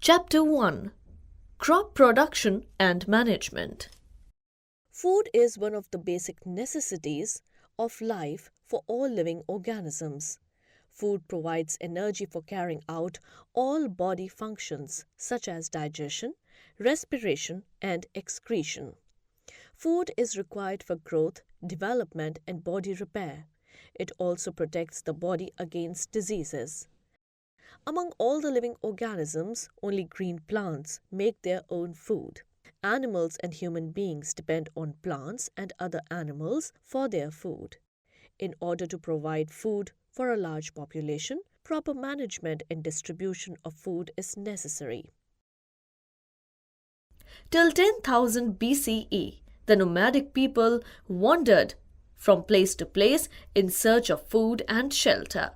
Chapter 1: Crop Production and Management. Food is one of the basic necessities of life for all living organisms. Food provides energy for carrying out all body functions such as digestion, respiration, and excretion. Food is required for growth, development, and body repair. It also protects the body against diseases. Among all the living organisms, only green plants make their own food. Animals and human beings depend on plants and other animals for their food. In order to provide food for a large population, proper management and distribution of food is necessary. Till 10,000 BCE, the nomadic people wandered from place to place in search of food and shelter.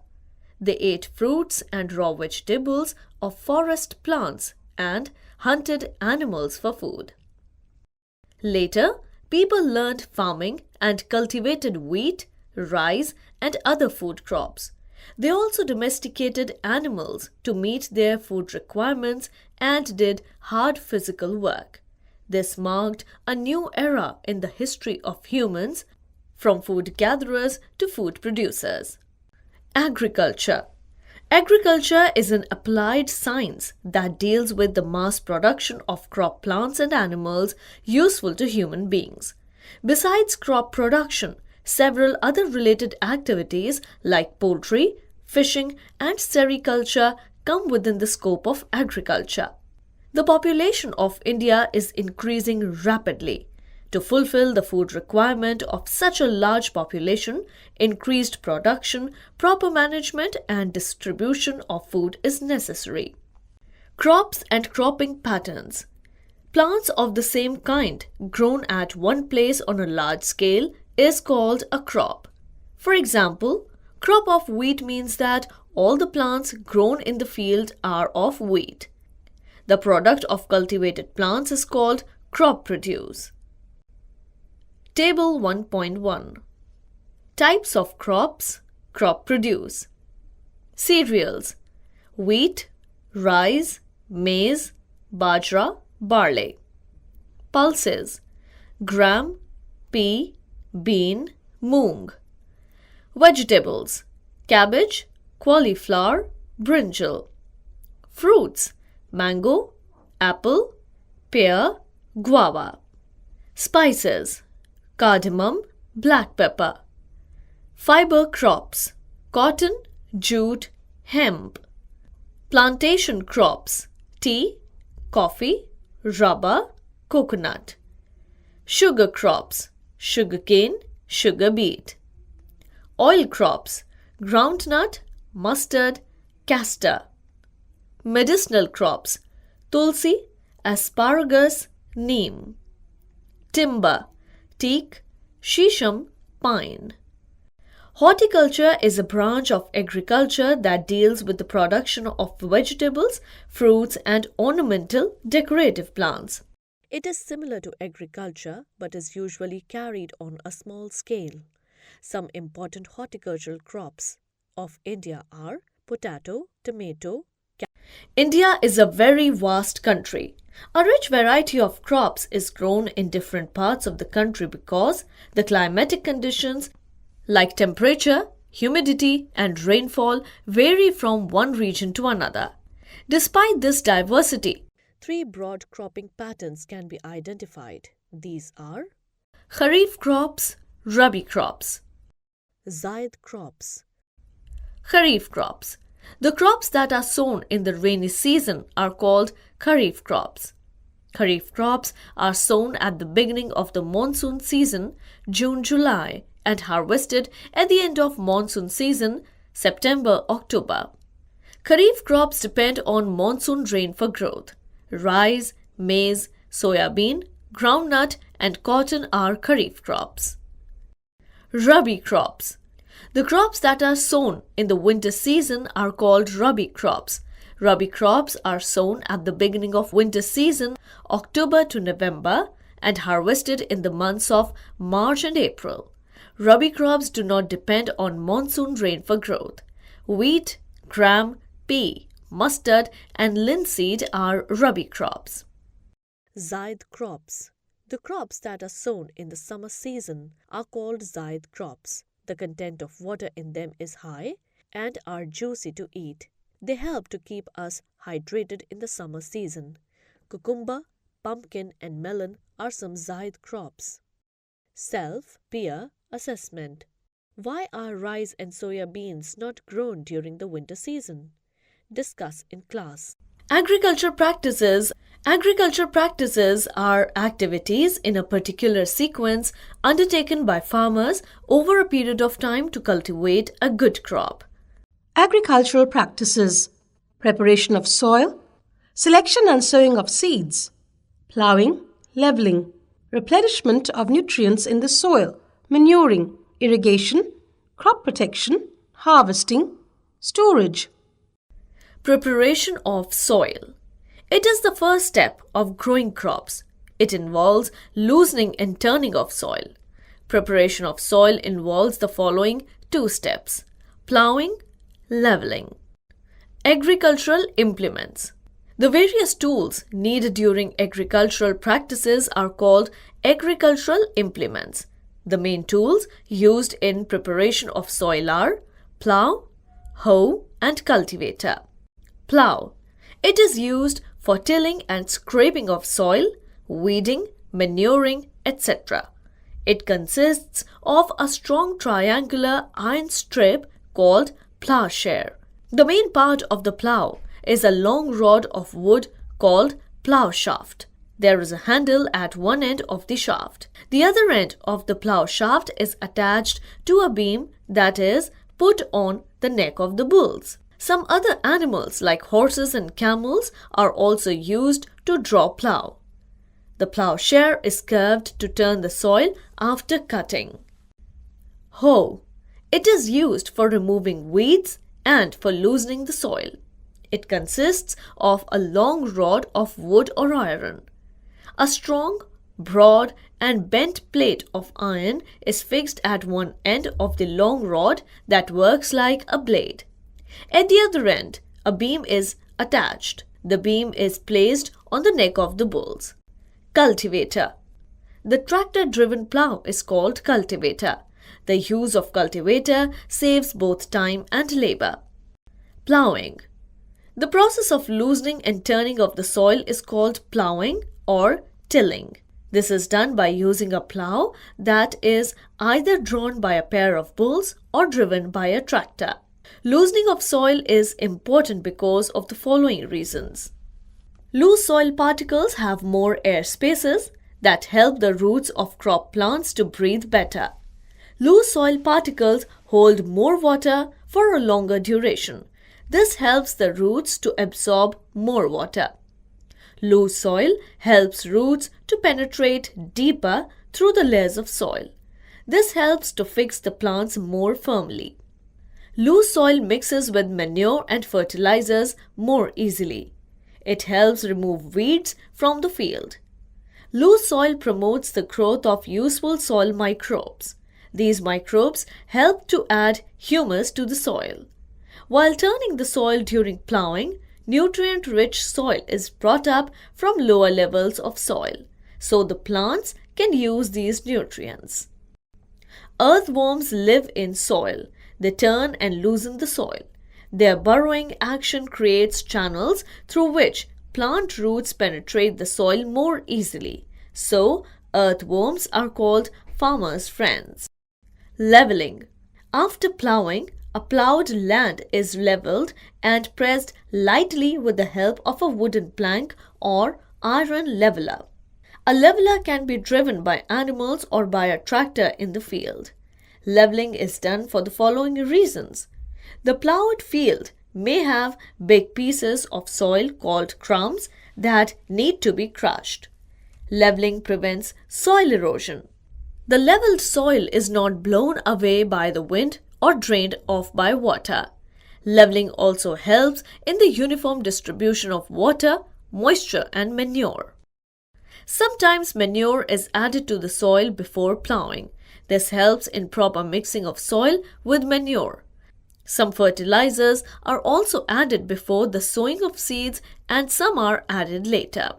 They ate fruits and raw vegetables of forest plants and hunted animals for food. Later, people learned farming and cultivated wheat, rice, and other food crops. They also domesticated animals to meet their food requirements and did hard physical work. This marked a new era in the history of humans, from food gatherers to food producers. Agriculture. Agriculture is an applied science that deals with the mass production of crop plants and animals useful to human beings. Besides crop production, several other related activities like poultry, fishing, and sericulture come within the scope of agriculture. The population of India is increasing rapidly. To fulfill the food requirement of such a large population, increased production, proper management, and distribution of food is necessary. Crops and cropping patterns. Plants of the same kind grown at one place on a large scale is called a crop. For example, crop of wheat means that all the plants grown in the field are of wheat. The product of cultivated plants is called crop produce. Table 1.1. Types of crops, crop produce. Cereals: wheat, rice, maize, bajra, barley. Pulses: gram, pea, bean, moong. Vegetables: cabbage, cauliflower, brinjal. Fruits: mango, apple, pear, guava. Spices: cardamom, black pepper. Fiber crops: cotton, jute, hemp. Plantation crops: tea, coffee, rubber, coconut. Sugar crops: sugarcane, sugar beet. Oil crops: groundnut, mustard, castor. Medicinal crops: tulsi, asparagus, neem. Timber: teak, shisham, pine. Horticulture is a branch of agriculture that deals with the production of vegetables, fruits, and ornamental decorative plants. It is similar to agriculture but is usually carried on a small scale. Some important horticultural crops of India are potato, tomato. India is a very vast country. A rich variety of crops is grown in different parts of the country because the climatic conditions like temperature, humidity, and rainfall vary from one region to another. Despite this diversity, three broad cropping patterns can be identified. These are Kharif crops, Rabi crops. Zaid crops. Kharif crops. The crops that are sown in the rainy season are called Kharif crops. Kharif crops are sown at the beginning of the monsoon season, June-July, and harvested at the end of monsoon season, September-October. Kharif crops depend on monsoon rain for growth. Rice, maize, soya bean, groundnut, and cotton are Kharif crops. Rabi crops. The crops that are sown in the winter season are called Rabi crops. Rabi crops are sown at the beginning of winter season, October to November, and harvested in the months of March and April. Rabi crops do not depend on monsoon rain for growth. Wheat, gram, pea, mustard, and linseed are rabi crops. Zaid crops. The crops that are sown in the summer season are called zaid crops. The content of water in them is high and are juicy to eat. They help to keep us hydrated in the summer season. Cucumber, pumpkin, and melon are some zaid crops. Self-peer assessment. Why are rice and soya beans not grown during the winter season? Discuss in class. Agriculture practices are activities in a particular sequence undertaken by farmers over a period of time to cultivate a good crop. Agricultural practices: preparation of soil, selection and sowing of seeds, ploughing, leveling, replenishment of nutrients in the soil, manuring, irrigation, crop protection, harvesting, storage. Preparation of soil. It is the first step of growing crops. It involves loosening and turning of soil. Preparation of soil involves the following two steps: ploughing, leveling. Agricultural implements. The various tools needed during agricultural practices are called agricultural implements. The main tools used in preparation of soil are plough, hoe, and cultivator. Plough. It is used for tilling and scraping of soil, weeding, manuring, etc. It consists of a strong triangular iron strip called ploughshare. The main part of the plough is a long rod of wood called plough shaft. There is a handle at one end of the shaft. The other end of the plough shaft is attached to a beam that is put on the neck of the bulls. Some other animals like horses and camels are also used to draw plough. The ploughshare is curved to turn the soil after cutting. Hoe. It is used for removing weeds and for loosening the soil. It consists of a long rod of wood or iron. A strong, broad, and bent plate of iron is fixed at one end of the long rod that works like a blade. At the other end, a beam is attached. The beam is placed on the neck of the bulls. Cultivator. The tractor-driven plough is called cultivator. The use of cultivator saves both time and labor. Ploughing. The process of loosening and turning of the soil is called ploughing or tilling. This is done by using a plough that is either drawn by a pair of bulls or driven by a tractor. Loosening of soil is important because of the following reasons. Loose soil particles have more air spaces that help the roots of crop plants to breathe better. Loose soil particles hold more water for a longer duration. This helps the roots to absorb more water. Loose soil helps roots to penetrate deeper through the layers of soil. This helps to fix the plants more firmly. Loose soil mixes with manure and fertilizers more easily. It helps remove weeds from the field. Loose soil promotes the growth of useful soil microbes. These microbes help to add humus to the soil. While turning the soil during ploughing, nutrient-rich soil is brought up from lower levels of soil, so the plants can use these nutrients. Earthworms live in soil. They turn and loosen the soil. Their burrowing action creates channels through which plant roots penetrate the soil more easily. So, earthworms are called farmers' friends. Leveling. After ploughing, a ploughed land is leveled and pressed lightly with the help of a wooden plank or iron leveler. A leveler can be driven by animals or by a tractor in the field. Leveling is done for the following reasons. The ploughed field may have big pieces of soil called crumbs that need to be crushed. Leveling prevents soil erosion. The leveled soil is not blown away by the wind or drained off by water. Leveling also helps in the uniform distribution of water, moisture, and manure. Sometimes manure is added to the soil before ploughing. This helps in proper mixing of soil with manure. Some fertilizers are also added before the sowing of seeds and some are added later.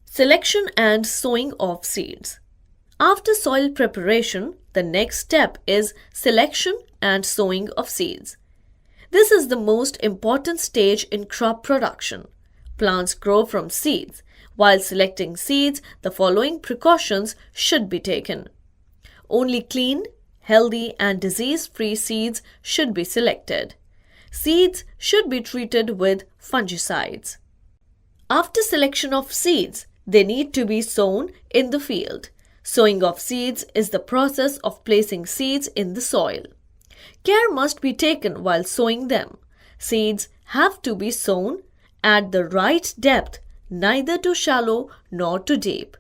Selection and sowing of seeds. After soil preparation, the next step is selection and sowing of seeds. This is the most important stage in crop production. Plants grow from seeds. While selecting seeds, the following precautions should be taken. Only clean, healthy and disease-free seeds should be selected. Seeds should be treated with fungicides. After selection of seeds, they need to be sown in the field. Sowing of seeds is the process of placing seeds in the soil. Care must be taken while sowing them. Seeds have to be sown at the right depth, neither too shallow nor too deep,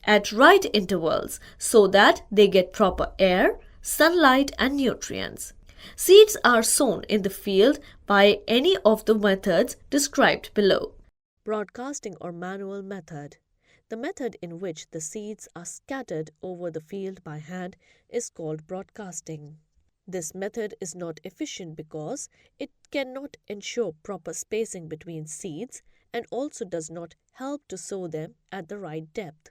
at right intervals so that they get proper air, sunlight and nutrients. Seeds are sown in the field by any of the methods described below. Broadcasting or manual method. The method in which the seeds are scattered over the field by hand is called broadcasting. This method is not efficient because it cannot ensure proper spacing between seeds and also does not help to sow them at the right depth.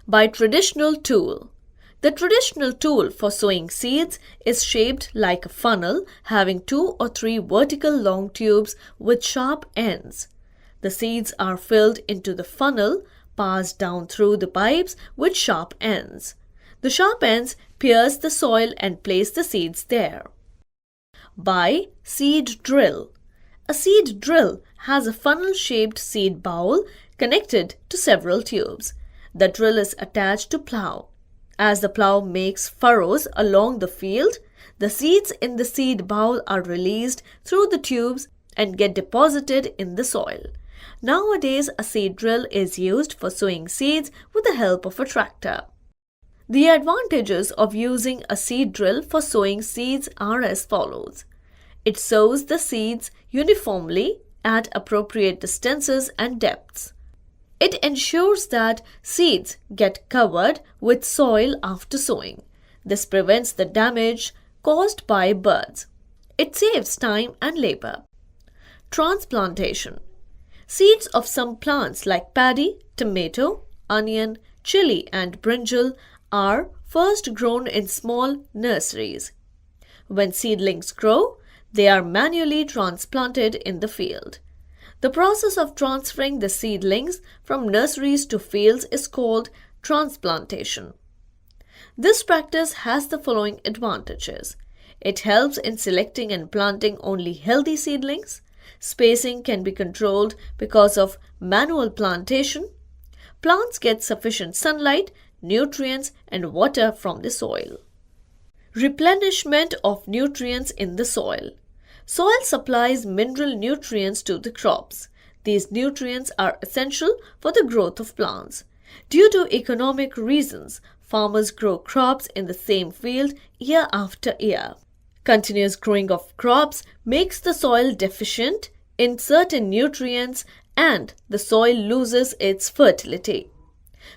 By traditional tool. The traditional tool for sowing seeds is shaped like a funnel having 2 or 3 vertical long tubes with sharp ends. The seeds are filled into the funnel, passed down through the pipes with sharp ends. The sharp ends pierce the soil and place the seeds there. By seed drill. A seed drill has a funnel-shaped seed bowl connected to several tubes. The drill is attached to plow. As the plow makes furrows along the field, the seeds in the seed bowl are released through the tubes and get deposited in the soil. Nowadays, a seed drill is used for sowing seeds with the help of a tractor. The advantages of using a seed drill for sowing seeds are as follows. It sows the seeds uniformly at appropriate distances and depths. It ensures that seeds get covered with soil after sowing. This prevents the damage caused by birds. It saves time and labor. Transplantation. Seeds of some plants like paddy, tomato, onion, chili and brinjal are first grown in small nurseries. When seedlings grow, they are manually transplanted in the field. The process of transferring the seedlings from nurseries to fields is called transplantation. This practice has the following advantages. It helps in selecting and planting only healthy seedlings. Spacing can be controlled because of manual plantation. Plants get sufficient sunlight, nutrients and water from the soil. Replenishment of nutrients in the soil. Soil supplies mineral nutrients to the crops. These nutrients are essential for the growth of plants. Due to economic reasons, farmers grow crops in the same field year after year. Continuous growing of crops makes the soil deficient in certain nutrients and the soil loses its fertility.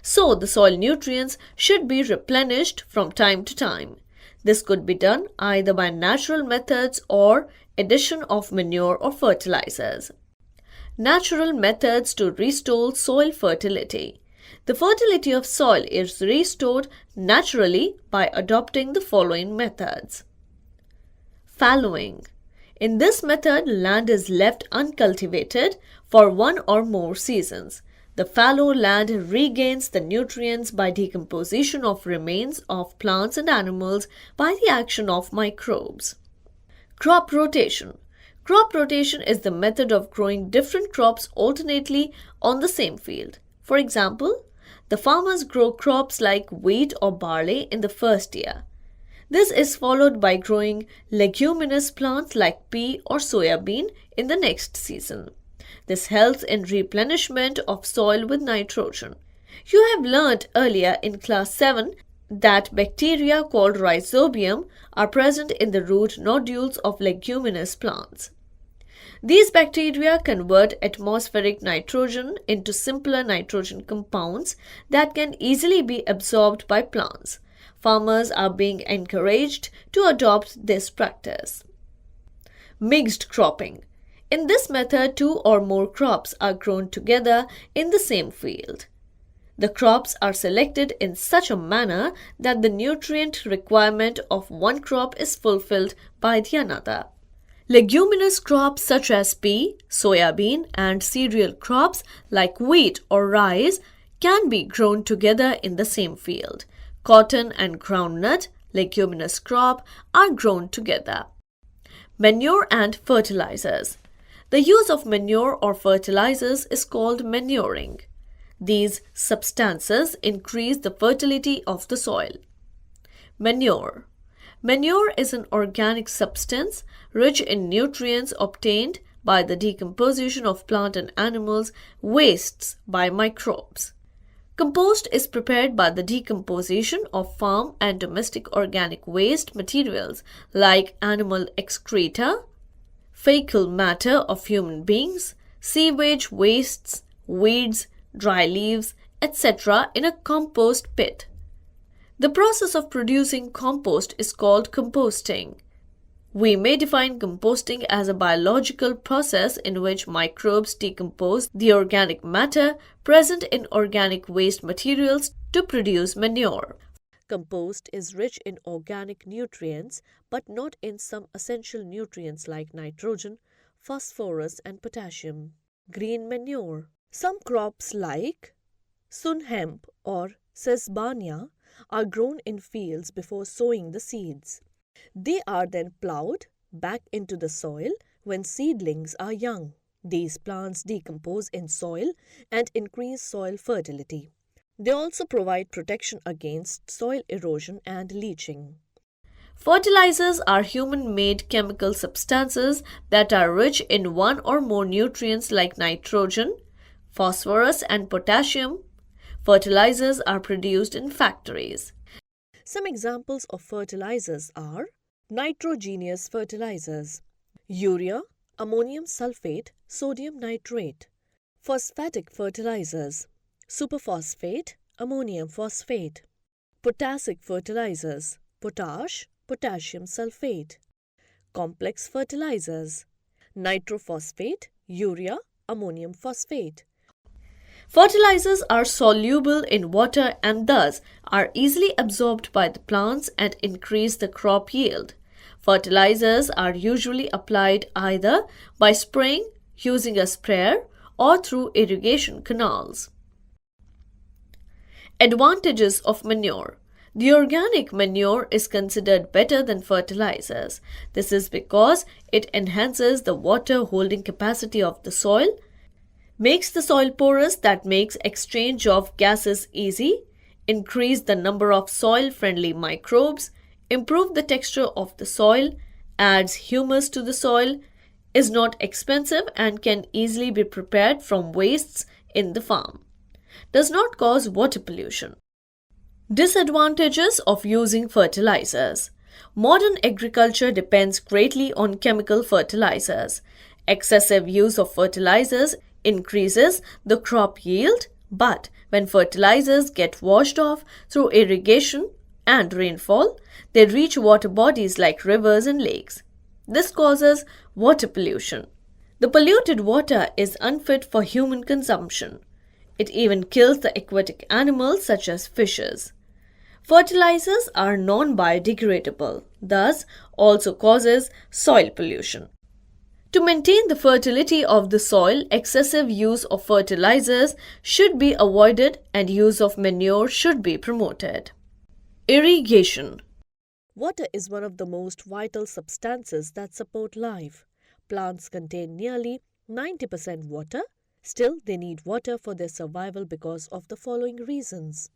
So, the soil nutrients should be replenished from time to time. This could be done either by natural methods or addition of manure or fertilizers. Natural methods to restore soil fertility. The fertility of soil is restored naturally by adopting the following methods. Fallowing. In this method, land is left uncultivated for 1 or more seasons. The fallow land regains the nutrients by decomposition of remains of plants and animals by the action of microbes. Crop rotation. Crop rotation is the method of growing different crops alternately on the same field. For example, the farmers grow crops like wheat or barley in the first year. This is followed by growing leguminous plants like pea or soya bean in the next season. This helps in replenishment of soil with nitrogen. You have learnt earlier in class 7 that bacteria called rhizobium are present in the root nodules of leguminous plants. These bacteria convert atmospheric nitrogen into simpler nitrogen compounds that can easily be absorbed by plants. Farmers are being encouraged to adopt this practice. Mixed cropping. In this method, two or more crops are grown together in the same field. The crops are selected in such a manner that the nutrient requirement of one crop is fulfilled by the another. Leguminous crops such as pea, soya bean, and cereal crops like wheat or rice can be grown together in the same field. Cotton and groundnut, leguminous crop, are grown together. Manure and fertilizers. The use of manure or fertilizers is called manuring. These substances increase the fertility of the soil. Manure. Manure is an organic substance rich in nutrients obtained by the decomposition of plant and animals' wastes by microbes. Compost is prepared by the decomposition of farm and domestic organic waste materials like animal excreta, fecal matter of human beings, sewage wastes, weeds, dry leaves, etc. in a compost pit. The process of producing compost is called composting. We may define composting as a biological process in which microbes decompose the organic matter present in organic waste materials to produce manure. Compost is rich in organic nutrients but not in some essential nutrients like nitrogen, phosphorus, and potassium. Green manure. Some crops like sun hemp or sesbania are grown in fields before sowing the seeds. They are then ploughed back into the soil when seedlings are young. These plants decompose in soil and increase soil fertility. They also provide protection against soil erosion and leaching. Fertilizers are human-made chemical substances that are rich in one or more nutrients like nitrogen, phosphorus, and potassium. Fertilizers are produced in factories. Some examples of fertilizers are nitrogenous fertilizers: urea, ammonium sulfate, sodium nitrate. Phosphatic fertilizers: superphosphate, ammonium phosphate. Potassic fertilizers: potash, potassium sulfate. Complex fertilizers: nitrophosphate, urea, ammonium phosphate. Fertilizers are soluble in water and thus are easily absorbed by the plants and increase the crop yield. Fertilizers are usually applied either by spraying using a sprayer or through irrigation canals. Advantages of manure. The organic manure is considered better than fertilizers. This is because it enhances the water holding capacity of the soil, makes the soil porous that makes exchange of gases easy, increase the number of soil-friendly microbes, improve the texture of the soil, adds humus to the soil, is not expensive and can easily be prepared from wastes in the farm, does not cause water pollution. Disadvantages of using fertilizers. Modern agriculture depends greatly on chemical fertilizers. Excessive use of fertilizers increases the crop yield, but when fertilizers get washed off through irrigation and rainfall, they reach water bodies like rivers and lakes. This causes water pollution. The polluted water is unfit for human consumption. It even kills the aquatic animals such as fishes. Fertilizers are non-biodegradable, thus also causes soil pollution. To maintain the fertility of the soil, excessive use of fertilizers should be avoided and use of manure should be promoted. Irrigation. Water is one of the most vital substances that support life. Plants contain nearly 90% water. Still, they need water for their survival because of the following reasons.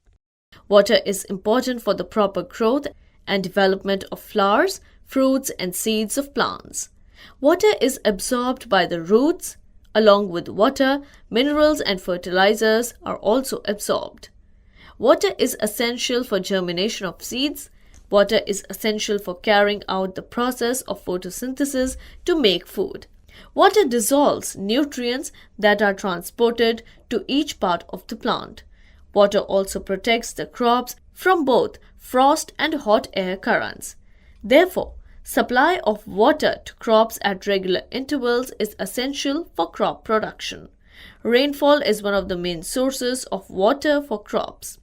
Water is important for the proper growth and development of flowers, fruits, and seeds of plants. Water is absorbed by the roots. Along with water, minerals and fertilizers are also absorbed. Water is essential for germination of seeds. Water is essential for carrying out the process of photosynthesis to make food. Water dissolves nutrients that are transported to each part of the plant. Water also protects the crops from both frost and hot air currents. Therefore, Supply of water to crops at regular intervals is essential for crop production. Rainfall is one of the main sources of water for crops.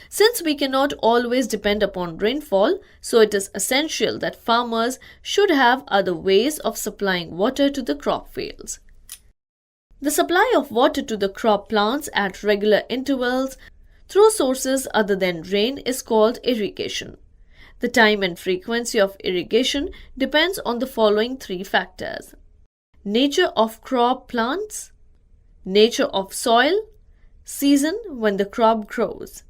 Since we cannot always depend upon rainfall, so it is essential that farmers should have other ways of supplying water to the crop fields. The supply of water to the crop plants at regular intervals through sources other than rain is called irrigation. The time and frequency of irrigation depends on the following three factors: nature of crop plants, nature of soil, season when the crop grows.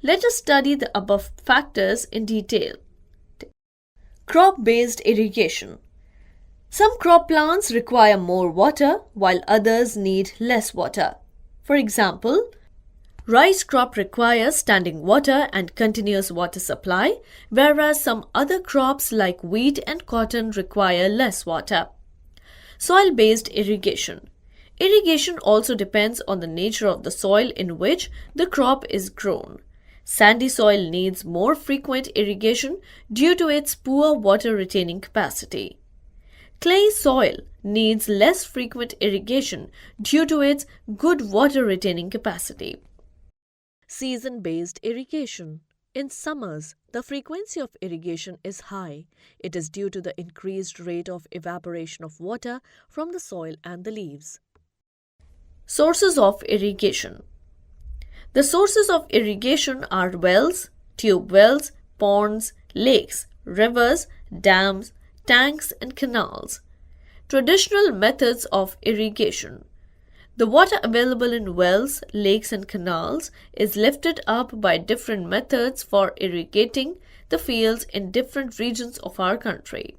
Let us study the above factors in detail. Crop-based irrigation. Some crop plants require more water while others need less water. For example, rice crop requires standing water and continuous water supply, whereas some other crops like wheat and cotton require less water. Soil-based irrigation. Irrigation also depends on the nature of the soil in which the crop is grown. Sandy soil needs more frequent irrigation due to its poor water-retaining capacity. Clay soil needs less frequent irrigation due to its good water-retaining capacity. Season-based irrigation. In summers, the frequency of irrigation is high. It is due to the increased rate of evaporation of water from the soil and the leaves. Sources of irrigation. The sources of irrigation are wells, tube wells, ponds, lakes, rivers, dams, tanks, and canals. Traditional methods of irrigation. The water available in wells, lakes, and canals is lifted up by different methods for irrigating the fields in different regions of our country.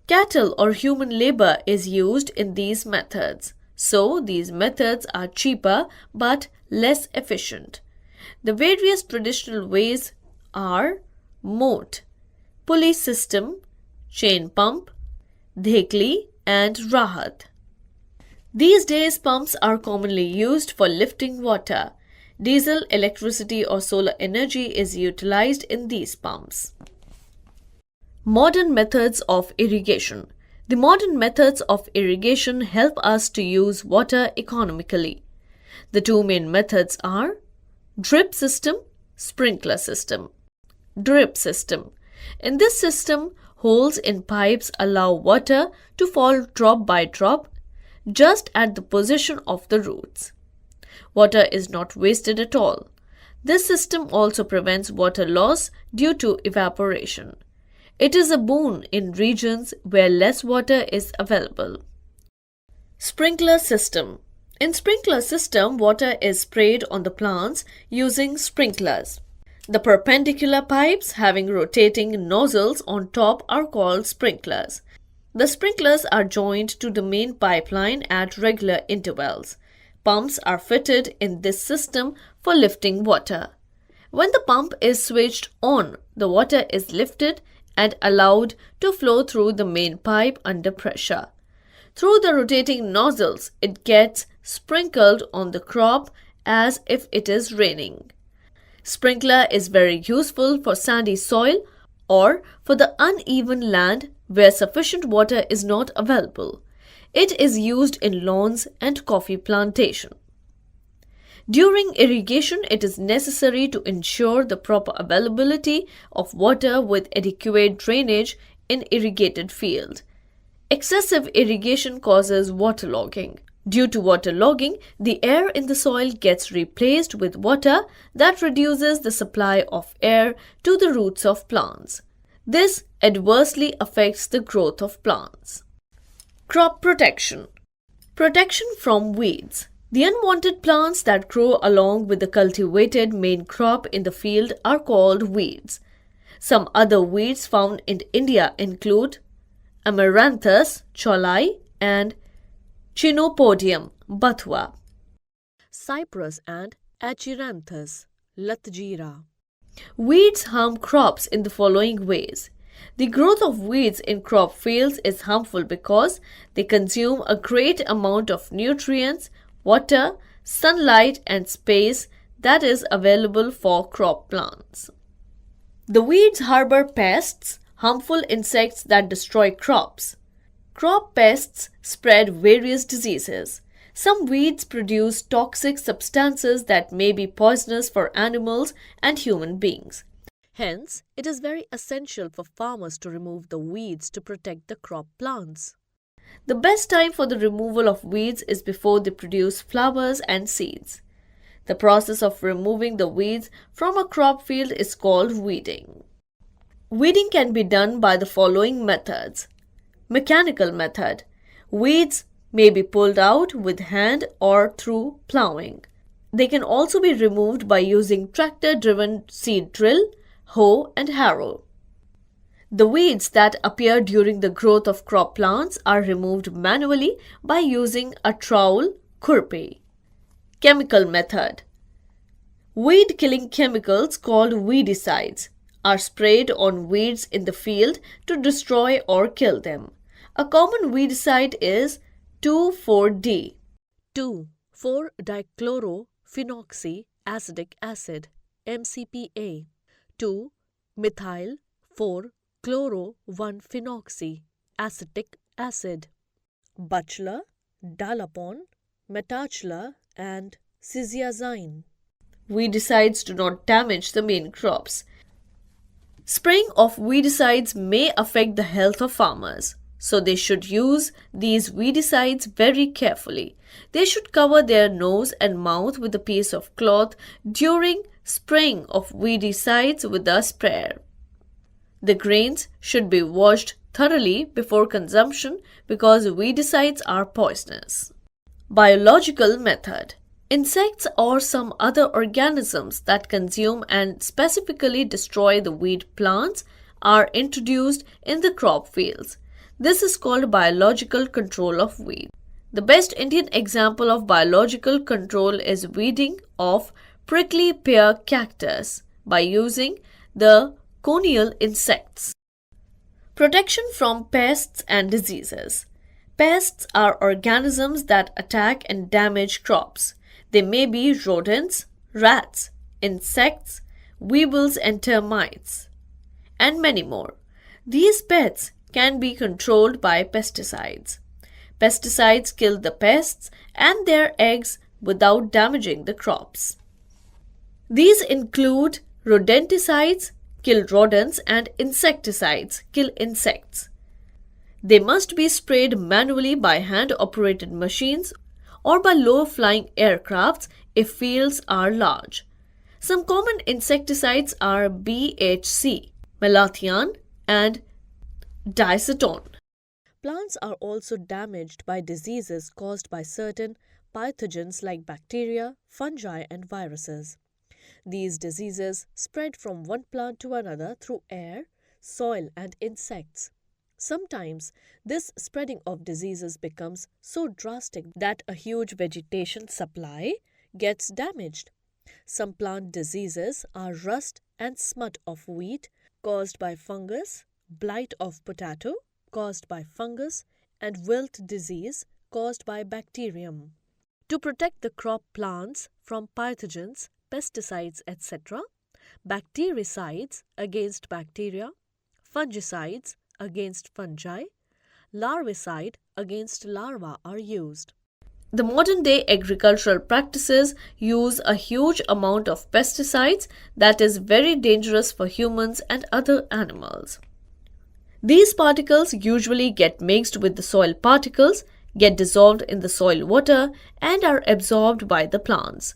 Cattle or human labor is used in these methods, so these methods are cheaper but less efficient. The various traditional ways are moat, pulley system, chain pump, dhekli, and rahat. These days, pumps are commonly used for lifting water. Diesel, electricity, or solar energy is utilized in these pumps. Modern methods of irrigation. The modern methods of irrigation help us to use water economically. The two main methods are drip system, sprinkler system. Drip system. In this system, holes in pipes allow water to fall drop by drop just at the position of the roots. Water is not wasted at all. This system also prevents water loss due to evaporation. It is a boon in regions where less water is available. Sprinkler system. In sprinkler system, water is sprayed on the plants using sprinklers. The perpendicular pipes having rotating nozzles on top are called sprinklers. The sprinklers are joined to the main pipeline at regular intervals. Pumps are fitted in this system for lifting water. When the pump is switched on, the water is lifted and allowed to flow through the main pipe under pressure. Through the rotating nozzles, it gets sprinkled on the crop as if it is raining. Sprinkler is very useful for sandy soil or for the uneven land where sufficient water is not available. It is used in lawns and coffee plantation. During irrigation, it is necessary to ensure the proper availability of water with adequate drainage in irrigated field. Excessive irrigation causes waterlogging. Due to waterlogging, the air in the soil gets replaced with water that reduces the supply of air to the roots of plants. This adversely affects the growth of plants. Crop protection. Protection from weeds. The unwanted plants that grow along with the cultivated main crop in the field are called weeds. Some other weeds found in India include Amaranthus cholai and Chenopodium bathua. Cypress and Achyranthes latjira. Weeds harm crops in the following ways. The growth of weeds in crop fields is harmful because they consume a great amount of nutrients, water, sunlight, and space that is available for crop plants. The weeds harbor pests, harmful insects that destroy crops. Crop pests spread various diseases. Some weeds produce toxic substances that may be poisonous for animals and human beings. Hence, it is very essential for farmers to remove the weeds to protect the crop plants. The best time for the removal of weeds is before they produce flowers and seeds. The process of removing the weeds from a crop field is called weeding. Weeding can be done by the following methods. Mechanical method. Weeds may be pulled out with hand or through plowing. They can also be removed by using tractor-driven seed drill, hoe and harrow. The weeds that appear during the growth of crop plants are removed manually by using a trowel, khurpi. Chemical method. Weed-killing chemicals called weedicides are sprayed on weeds in the field to destroy or kill them. A common weedicide is 2,4-D. 2,4-dichlorophenoxy acetic acid MCPA. 2-methyl-4-chloro-1-phenoxy acetic acid. Butchler, Dalapon, Metachla and Cyziazine. Weedicides do not damage the main crops. Spraying of weedicides may affect the health of farmers, so they should use these weedicides very carefully. They should cover their nose and mouth with a piece of cloth during spraying of weedicides with a sprayer. The grains should be washed thoroughly before consumption because weedicides are poisonous. Biological method. Insects or some other organisms that consume and specifically destroy the weed plants are introduced in the crop fields. This is called biological control of weeds. The best Indian example of biological control is weeding of prickly pear cactus by using the conial insects. Protection from pests and diseases. Pests are organisms that attack and damage crops. They may be rodents, rats, insects, weevils and termites, and many more. These pests can be controlled by pesticides. Pesticides kill the pests and their eggs without damaging the crops. These include rodenticides, kill rodents, and insecticides, kill insects. They must be sprayed manually by hand-operated machines or by low-flying aircrafts if fields are large. Some common insecticides are BHC, malathion, and diacetyl. Plants are also damaged by diseases caused by certain pathogens like bacteria, fungi, and viruses. These diseases spread from one plant to another through air, soil, and insects. Sometimes this spreading of diseases becomes so drastic that a huge vegetation supply gets damaged. Some plant diseases are rust and smut of wheat caused by fungus, blight of potato caused by fungus, and wilt disease caused by bacterium. To protect the crop plants from pathogens, pesticides, etc., bactericides against bacteria, fungicides against fungi, larvicide against larvae are used. The modern-day agricultural practices use a huge amount of pesticides that is very dangerous for humans and other animals. These particles usually get mixed with the soil particles, get dissolved in the soil water, and are absorbed by the plants.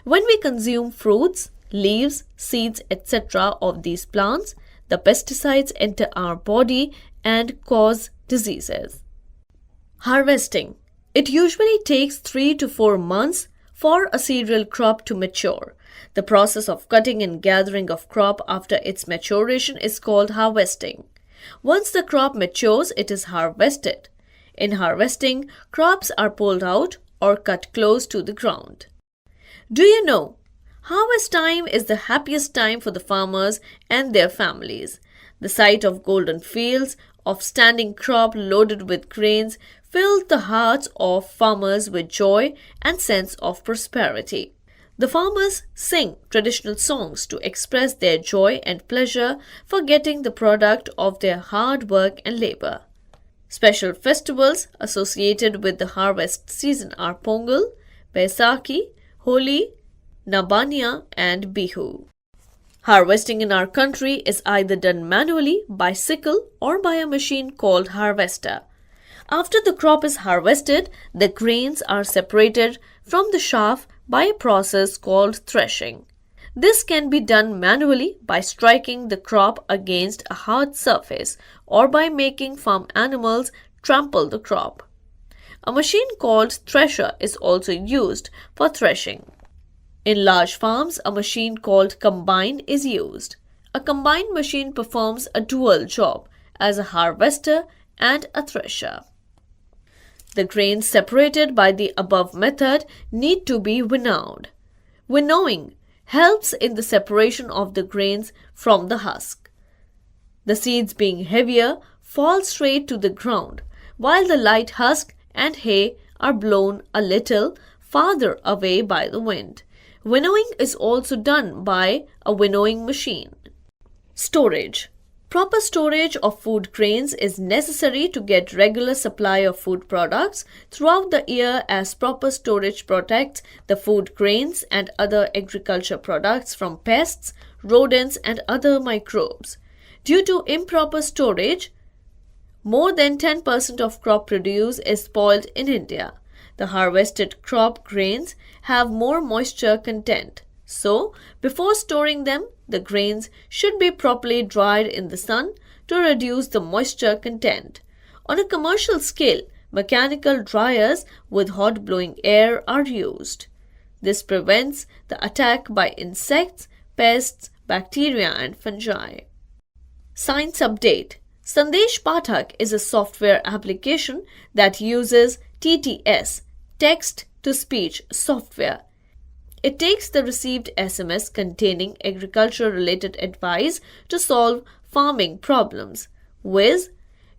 When we consume fruits, leaves, seeds, etc. of these plants, the pesticides enter our body and cause diseases. Harvesting. It usually takes 3 to 4 months for a cereal crop to mature. The process of cutting and gathering of crop after its maturation is called harvesting. Once the crop matures, it is harvested. In harvesting, crops are pulled out or cut close to the ground. Do you know? Harvest time is the happiest time for the farmers and their families. The sight of golden fields, of standing crop loaded with grains, filled the hearts of farmers with joy and sense of prosperity. The farmers sing traditional songs to express their joy and pleasure for getting the product of their hard work and labor. Special festivals associated with the harvest season are Pongal, Baisakhi, Holi, Nabanya, and Bihu. Harvesting in our country is either done manually by sickle or by a machine called harvester. After the crop is harvested, the grains are separated from the chaff by a process called threshing. This can be done manually by striking the crop against a hard surface or by making farm animals trample the crop. A machine called thresher is also used for threshing. In large farms, a machine called combine is used. A combine machine performs a dual job as a harvester and a thresher. The grains separated by the above method need to be winnowed. Winnowing helps in the separation of the grains from the husk. The seeds being heavier fall straight to the ground, while the light husk and hay are blown a little farther away by the wind. Winnowing is also done by a winnowing machine. Storage. Proper storage of food grains is necessary to get regular supply of food products throughout the year, as proper storage protects the food grains and other agriculture products from pests, rodents, and other microbes. Due to improper storage, more than 10% of crop produce is spoiled in India. The harvested crop grains have more moisture content. So, before storing them, the grains should be properly dried in the sun to reduce the moisture content. On a commercial scale, mechanical dryers with hot blowing air are used. This prevents the attack by insects, pests, bacteria, and fungi. Science Update. Sandesh Pathak is a software application that uses TTS, text-to-speech software. It takes the received SMS containing agriculture-related advice to solve farming problems, with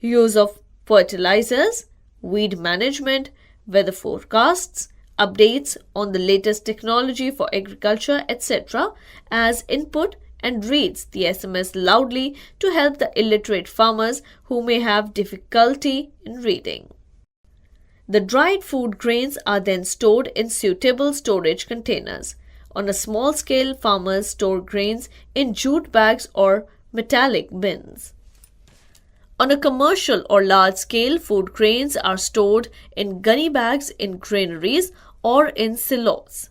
use of fertilizers, weed management, weather forecasts, updates on the latest technology for agriculture, etc. as input, and reads the SMS loudly to help the illiterate farmers who may have difficulty in reading. The dried food grains are then stored in suitable storage containers. On a small scale, farmers store grains in jute bags or metallic bins. On a commercial or large scale, food grains are stored in gunny bags in granaries or in silos.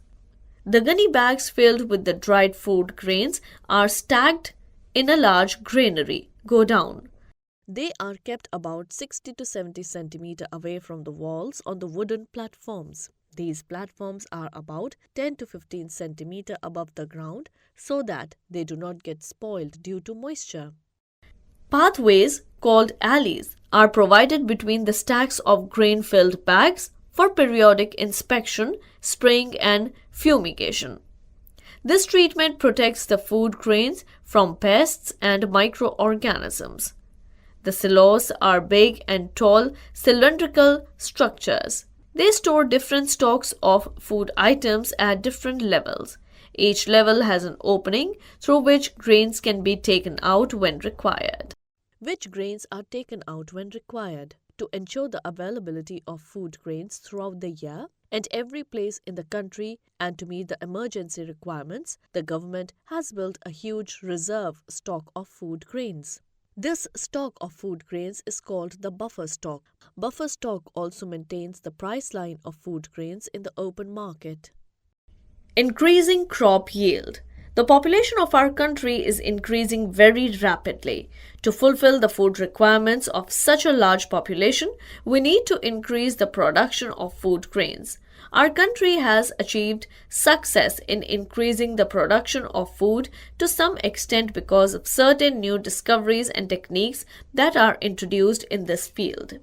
The gunny bags filled with the dried food grains are stacked in a large granary, godown. They are kept about 60 to 70 centimeters away from the walls on the wooden platforms. These platforms are about 10 to 15 centimeters above the ground so that they do not get spoiled due to moisture. Pathways, called alleys, are provided between the stacks of grain-filled bags for periodic inspection, spraying, and fumigation. This treatment protects the food grains from pests and microorganisms. The silos are big and tall cylindrical structures. They store different stocks of food items at different levels. Each level has an opening through which grains can be taken out when required. Which grains are taken out when required? To ensure the availability of food grains throughout the year and every place in the country, and to meet the emergency requirements, the government has built a huge reserve stock of food grains. This stock of food grains is called the buffer stock. Buffer stock also maintains the price line of food grains in the open market. Increasing crop yield. The population of our country is increasing very rapidly. To fulfill the food requirements of such a large population, we need to increase the production of food grains. Our country has achieved success in increasing the production of food to some extent because of certain new discoveries and techniques that are introduced in this field.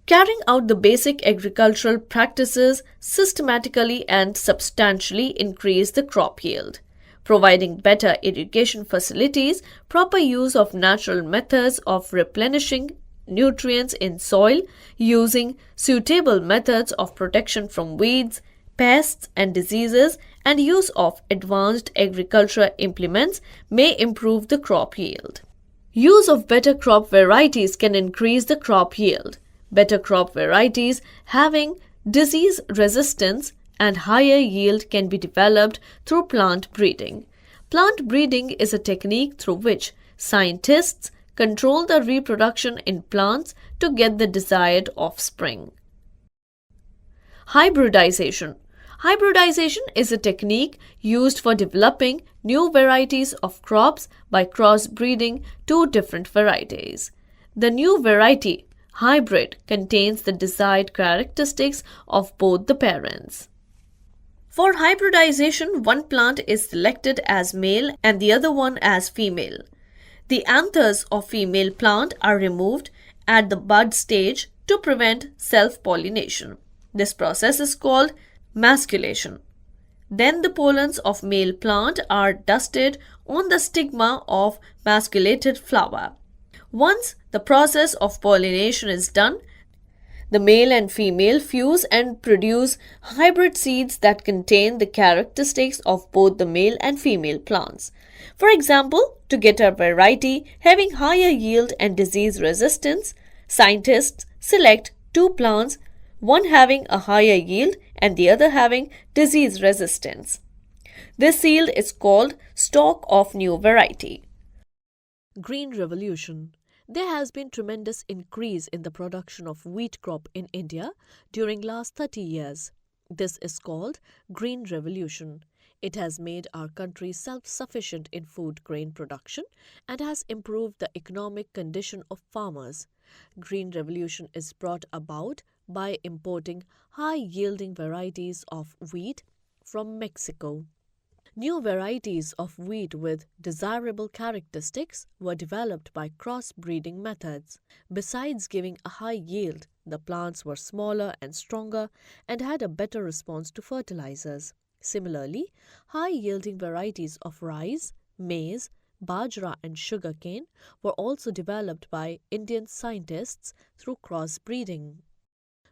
Carrying out the basic agricultural practices systematically and substantially increase the crop yield. Providing better irrigation facilities, proper use of natural methods of replenishing nutrients in soil, using suitable methods of protection from weeds, pests and diseases, and use of advanced agricultural implements may improve the crop yield. Use of better crop varieties can increase the crop yield. Better crop varieties having disease resistance and higher yield can be developed through plant breeding. Plant breeding is a technique through which scientists control the reproduction in plants to get the desired offspring. Hybridization. Hybridization is a technique used for developing new varieties of crops by crossbreeding two different varieties. The new variety, hybrid, contains the desired characteristics of both the parents. For hybridization, one plant is selected as male and the other one as female. The anthers of female plant are removed at the bud stage to prevent self-pollination. This process is called masculation. Then the pollens of male plant are dusted on the stigma of masculated flower. Once the process of pollination is done, the male and female fuse and produce hybrid seeds that contain the characteristics of both the male and female plants. For example, to get a variety having higher yield and disease resistance, scientists select two plants, one having a higher yield and the other having disease resistance. This yield is called stock of new variety. Green Revolution. There has been tremendous increase in the production of wheat crop in India during last 30 years. This is called Green Revolution. It has made our country self-sufficient in food grain production and has improved the economic condition of farmers. Green Revolution is brought about by importing high-yielding varieties of wheat from Mexico. New varieties of wheat with desirable characteristics were developed by cross-breeding methods. Besides giving a high yield, the plants were smaller and stronger and had a better response to fertilizers. Similarly, high-yielding varieties of rice, maize, bajra and sugarcane were also developed by Indian scientists through cross-breeding.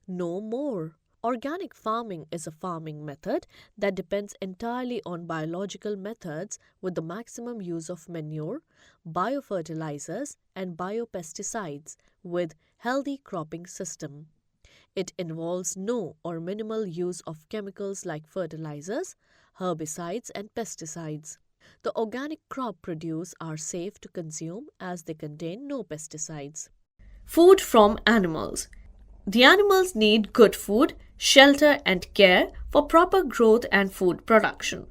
No more. Organic farming is a farming method that depends entirely on biological methods with the maximum use of manure, biofertilizers and biopesticides with healthy cropping system. It involves no or minimal use of chemicals like fertilizers, herbicides and pesticides. The organic crop produce are safe to consume as they contain no pesticides. Food from animals. The animals need good food, shelter and care for proper growth and food production.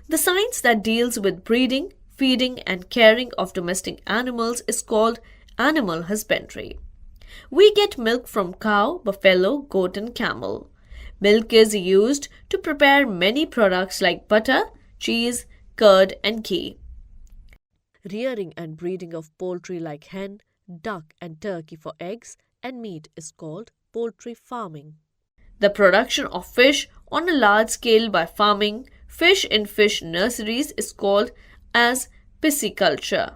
The science that deals with breeding, feeding and caring of domestic animals is called animal husbandry. We get milk from cow, buffalo, goat and camel. Milk is used to prepare many products like butter, cheese, curd and ghee. Rearing and breeding of poultry like hen, duck and turkey for eggs and meat is called poultry farming. The production of fish on a large scale by farming fish in fish nurseries is called as pisciculture.